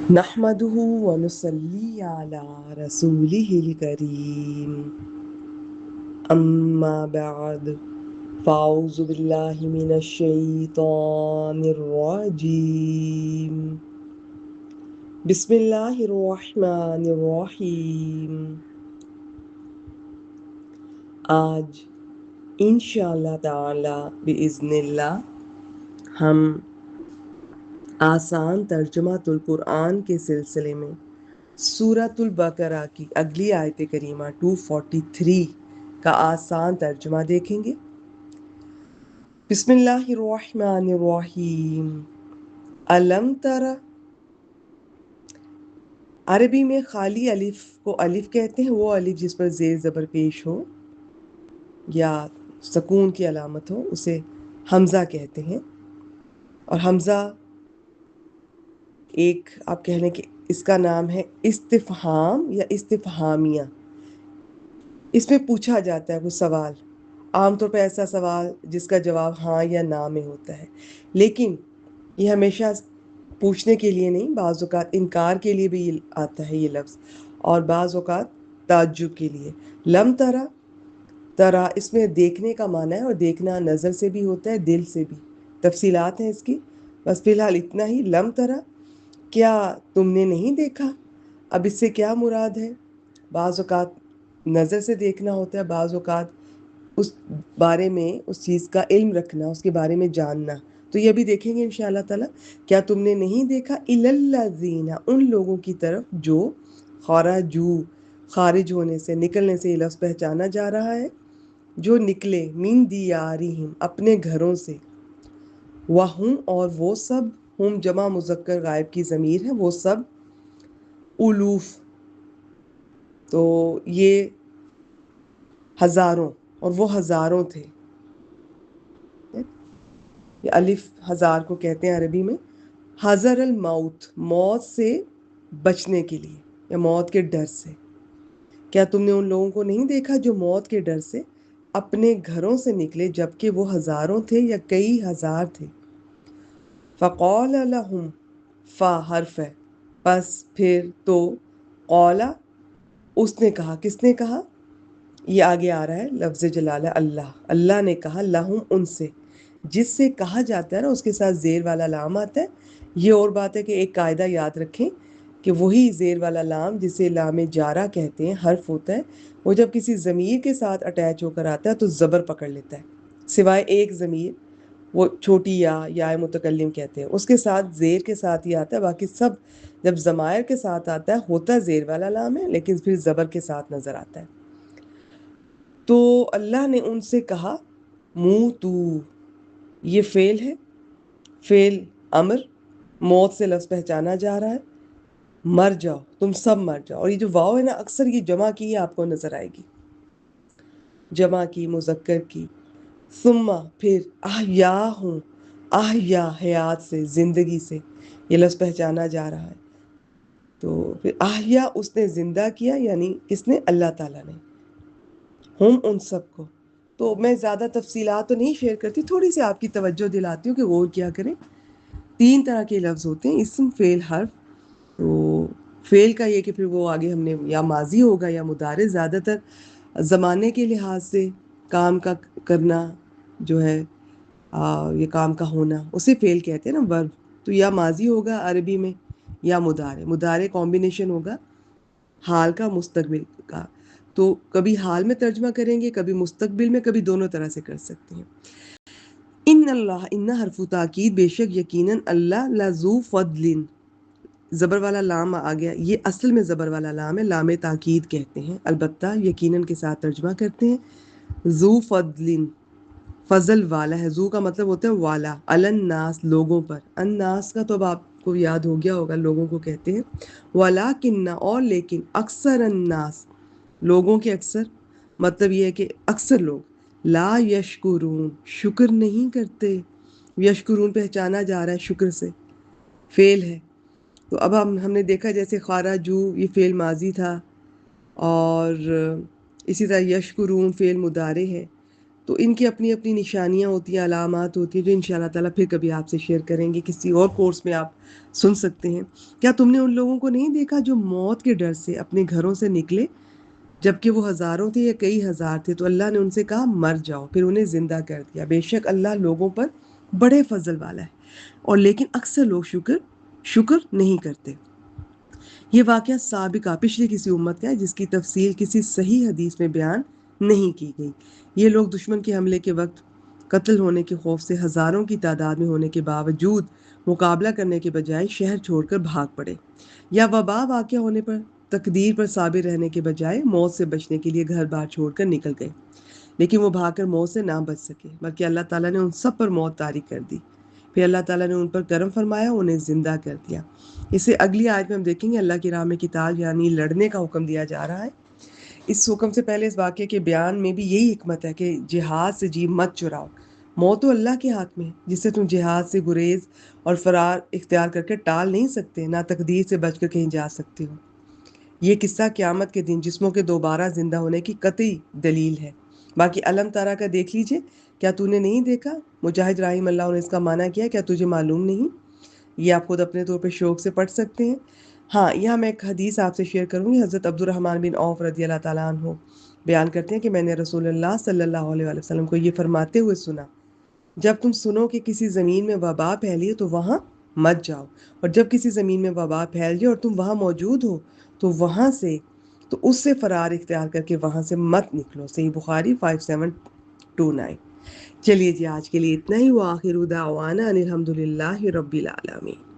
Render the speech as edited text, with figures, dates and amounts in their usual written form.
نحمده ونصلي على رسوله الكريم أما بعد فأعوذ بالله من الشيطان الرجيم بسم الله الرحمن الرحيم آج انشاءاللہ تعالی بإذن اللہ ہم آسان ترجمہ القرآن کے سلسلے میں سورۃ البقرہ کی اگلی آیت کریمہ 243 کا آسان ترجمہ دیکھیں گے۔ بسم اللہ الرحمن الرحیم۔ علم تر، عربی میں خالی الف کو الف کہتے ہیں، وہ الف جس پر زیر زبر پیش ہو یا سکون کی علامت ہو اسے حمزہ کہتے ہیں، اور حمزہ ایک آپ کہہ لیں کہ اس کا نام ہے استفہام یا استفہامیہ۔ اس میں پوچھا جاتا ہے کوئی سوال، عام طور پہ ایسا سوال جس کا جواب ہاں یا نہ میں ہوتا ہے، لیکن یہ ہمیشہ پوچھنے کے لیے نہیں، بعض اوقات انکار کے لیے بھی آتا ہے یہ لفظ، اور بعض اوقات تعجب کے لیے۔ لم ترا، ترا اس میں دیکھنے کا معنی ہے، اور دیکھنا نظر سے بھی ہوتا ہے، دل سے بھی، تفصیلات ہیں اس کی، بس فی الحال اتنا ہی۔ لم ترا، کیا تم نے نہیں دیکھا؟ اب اس سے کیا مراد ہے؟ بعض اوقات نظر سے دیکھنا ہوتا ہے، بعض اوقات اس بارے میں اس چیز کا علم رکھنا، اس کے بارے میں جاننا، تو یہ بھی دیکھیں گے انشاءاللہ تعالی۔ کیا تم نے نہیں دیکھا الی الذین، ان لوگوں کی طرف جو خرجوا، خارج ہونے سے، نکلنے سے یہ لفظ پہچانا جا رہا ہے، جو نکلے من دیارہم، اپنے گھروں سے، وہم، اور وہ سب، ہم جمع مذکر غائب کی ضمیر ہے، وہ سب، الوف، تو یہ ہزاروں، اور وہ ہزاروں تھے۔ یہ الف ہزار کو کہتے ہیں عربی میں۔ حذر الموت، موت سے بچنے کے لیے یا موت کے ڈر سے۔ کیا تم نے ان لوگوں کو نہیں دیکھا جو موت کے ڈر سے اپنے گھروں سے نکلے، جبکہ وہ ہزاروں تھے یا کئی ہزار تھے۔ فقال لهم، فا حرف ہے، پس پھر تو، قولا، اس نے کہا، کس نے کہا؟ یہ آگے آ رہا ہے لفظ جلالہ اللہ، اللہ نے کہا، لہم، ان سے، جس سے کہا جاتا ہے نا اس کے ساتھ زیر والا لام آتا ہے۔ یہ اور بات ہے کہ ایک قاعدہ یاد رکھیں کہ وہی زیر والا لام جسے لام جارہ کہتے ہیں، حرف ہوتا ہے، وہ جب کسی ضمیر کے ساتھ اٹیچ ہو کر آتا ہے تو زبر پکڑ لیتا ہے، سوائے ایک ضمیر، وہ چھوٹی یا متکلم کہتے ہیں، اس کے ساتھ زیر کے ساتھ ہی آتا ہے، باقی سب جب ضمائر کے ساتھ آتا ہے ہوتا زیر والا لام ہے، لیکن پھر زبر کے ساتھ نظر آتا ہے۔ تو اللہ نے ان سے کہا، منہ تو، یہ فعل ہے، فعل امر، موت سے لفظ پہچانا جا رہا ہے، مر جاؤ، تم سب مر جاؤ، اور یہ جو واو ہے نا اکثر یہ جمع کی ہے، آپ کو نظر آئے گی، جمع کی، مذکر کی۔ ثم، پھر، احیاہم، احیا، حیات سے، زندگی سے، یہ لفظ پہچانا جا رہا ہے، تو پھر احیا، اس نے زندہ کیا، یعنی کس نے؟ اللہ تعالیٰ نے، ہم، ان سب کو۔ تو میں زیادہ تفصیلات تو نہیں شیئر کرتی، تھوڑی سی آپ کی توجہ دلاتی ہوں کہ غور کیا کریں۔ تین طرح کے لفظ ہوتے ہیں، اسم، فعل، حرف۔ تو فعل کا یہ کہ پھر وہ آگے ہم نے یا ماضی ہوگا یا مضارع، زیادہ تر زمانے کے لحاظ سے کام کا کرنا جو ہے، یہ کام کا ہونا، اسے فعل کہتے ہیں نا، ورب، تو یا ماضی ہوگا عربی میں یا مضارع، مضارع کمبینیشن ہوگا حال کا، مستقبل کا، تو کبھی حال میں ترجمہ کریں گے، کبھی مستقبل میں، کبھی دونوں طرح سے کر سکتے ہیں۔ ان اللہ، ان حرف تاکید، بے شک یقیناً اللہ، لذو فضل، زبر والا لام آ گیا، یہ اصل میں زبر والا لام ہے، لام تاکید کہتے ہیں، البتہ یقیناً کے ساتھ ترجمہ کرتے ہیں۔ ذو فضل، فضل والا ہے، ذو کا مطلب ہوتا ہے والا، علی الناس، لوگوں پر، الناس کا تو اب آپ کو یاد ہو گیا ہوگا، لوگوں کو کہتے ہیں، ولیکن، اور لیکن، اکثر الناس، لوگوں کے اکثر، مطلب یہ ہے کہ اکثر لوگ، لا یشکرون، شکر نہیں کرتے، یشکرون پہچانا جا رہا ہے شکر سے، فعل ہے۔ تو اب ہم نے دیکھا جیسے خارجو، یہ فعل ماضی تھا، اور اسی طرح یشکرون فعل مضارع ہے، تو ان کی اپنی اپنی نشانیاں ہوتی ہیں، علامات ہوتی ہیں، جو انشاءاللہ تعالیٰ پھر کبھی آپ سے شیئر کریں گے، کسی اور کورس میں آپ سن سکتے ہیں۔ کیا تم نے ان لوگوں کو نہیں دیکھا جو موت کے ڈر سے اپنے گھروں سے نکلے، جبکہ وہ ہزاروں تھے یا کئی ہزار تھے، تو اللہ نے ان سے کہا مر جاؤ، پھر انہیں زندہ کر دیا۔ بے شک اللہ لوگوں پر بڑے فضل والا ہے، اور لیکن اکثر لوگ شکر نہیں کرتے۔ یہ واقعہ سابقہ پچھلی کسی امت کا ہے جس کی تفصیل کسی صحیح حدیث میں بیان نہیں کی گئی۔ یہ لوگ دشمن کے حملے کے وقت قتل ہونے کے خوف سے ہزاروں کی تعداد میں ہونے کے باوجود مقابلہ کرنے کے بجائے شہر چھوڑ کر بھاگ پڑے، یا وبا واقع ہونے پر تقدیر پر صابر رہنے کے بجائے موت سے بچنے کے لیے گھر بار چھوڑ کر نکل گئے، لیکن وہ بھاگ کر موت سے نہ بچ سکے، بلکہ اللہ تعالیٰ نے ان سب پر موت طاری کر دی۔ پھر اللہ تعالیٰ نے ان پر کرم فرمایا، انہیں زندہ کر دیا۔ اسے اگلی آیت میں ہم دیکھیں گے، اللہ کی راہ میں قتال یعنی لڑنے کا حکم دیا جا رہا ہے۔ اس حکم سے پہلے اس واقعے کے بیان میں بھی یہی حکمت ہے کہ جہاد سے جی مت چراؤ۔ موت تو اللہ کے ہاتھ میں ہے، جس سے تم جہاد سے گریز اور فرار اختیار کر کے ٹال نہیں سکتے، نہ تقدیر سے بچ کر کہیں جا سکتے ہو۔ یہ قصہ قیامت کے دن جسموں کے دوبارہ زندہ ہونے کی قطعی دلیل ہے۔ باقی علم تارا کا دیکھ لیجئے، کیا تو نے نہیں دیکھا؟ مجاہد رحمہ اللہ نے اس کا معنی کیا، کیا تجھے معلوم نہیں؟ یہ آپ خود اپنے طور پہ شوق سے پڑھ سکتے ہیں۔ ہاں، یہاں میں ایک حدیث آپ سے شیئر کروں گی۔ حضرت عبد الرحمن بن عوف رضی اللہ تعالیٰ عنہ بیان کرتے ہیں کہ میں نے رسول اللہ صلی اللہ علیہ وآلہ وسلم کو یہ فرماتے ہوئے سنا، جب تم سنو کہ کسی زمین میں وبا پھیلی ہے تو وہاں مت جاؤ، اور جب کسی زمین میں وبا پھیل جائے اور تم وہاں موجود ہو تو اس سے فرار اختیار کر کے وہاں سے مت نکلو۔ صحیح بخاری 5729۔ چلیے جی، آج کے لیے اتنا ہی۔ وآخر دعوانا ان الحمد للہ رب العالمین۔